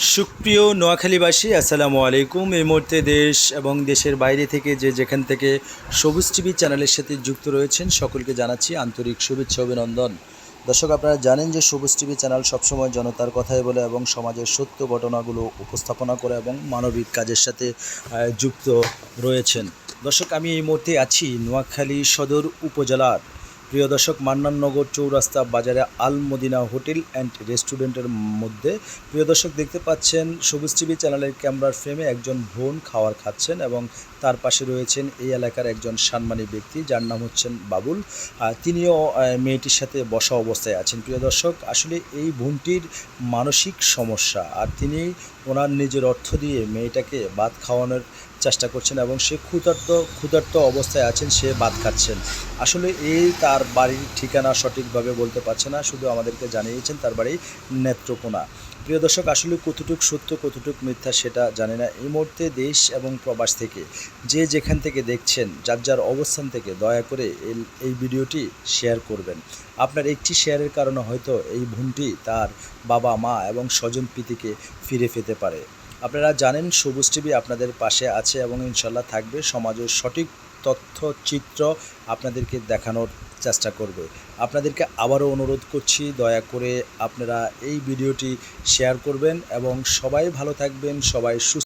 সুপ্রিয় নোয়াখালীবাসী, আসসালামু আলাইকুম। এই মুহূর্তে দেশ এবং দেশের বাইরে থেকে যেখান থেকে সবুজ টিভি চ্যানেলের সাথে যুক্ত রয়েছেন সকলকে জানাচ্ছি আন্তরিক শুভেচ্ছা অভিনন্দন। দর্শক, আপনারা জানেন যে সবুজ টিভি চ্যানেল সবসময় জনতার কথাই বলে এবং সমাজের সত্য ঘটনাগুলো উপস্থাপনা করে এবং মানবিক কাজের সাথে যুক্ত রয়েছেন। দর্শক, আমি এই মুহূর্তে আছি নোয়াখালী সদর উপজেলার প্রিয় দর্শক মান্নাননগর চৌরাস্তা বাজারে আল মদিনা হোটেল অ্যান্ড রেস্টুরেন্টের মধ্যে। প্রিয় দর্শক, দেখতে পাচ্ছেন সবুজ টিভি চ্যানেলের ক্যামেরার ফ্রেমে একজন বোন খাবার খাচ্ছেন এবং তার পাশে রয়েছেন এই এলাকার একজন সম্মানী ব্যক্তি যার নাম হচ্ছেন বাবুল। তিনিও মেয়েটির সাথে বসা অবস্থায় আছেন। প্রিয় দর্শক, আসলে এই বোনটির মানসিক সমস্যা, আর তিনি ওনার নিজের অর্থ দিয়ে মেয়েটাকে ভাত খাওয়ানোর চেষ্টা করছেন এবং সে ক্ষুধার্ত অবস্থায় আছেন, সে ভাত খাচ্ছেন। আসলে এই তার বাড়ির ঠিকানা সঠিকভাবে বলতে পারছে না, শুধু আমাদেরকে জানিয়েছেন তার বাড়ি নেত্রকোনা। প্রিয় দর্শক, আসলে কতটুক সত্য কতটুক মিথ্যা সেটা জানি না। এই মুহূর্তে দেশ এবং প্রবাস থেকে যেখান থেকে দেখছেন, যার যার অবস্থান থেকে দয়া করে এই ভিডিওটি শেয়ার করবেন। আপনার একটি শেয়ারের কারণে হয়তো এই বোনটি তার বাবা মা এবং স্বজন প্রীতিকে ফিরে পেতে পারে। আপনারা জানেন সবুজ টিভি আপনাদের পাশে আছে এবং ইনশাল্লাহ থাকবে। সমাজের সঠিক তথ্য চিত্র আপনাদেরকে দেখানোর চেষ্টা করবে। আপনাদেরকে আবারও অনুরোধ করছি, দয়া করে আপনারা এই ভিডিওটি শেয়ার করবেন এবং সবাই ভালো থাকবেন, সবাই সুস্থ।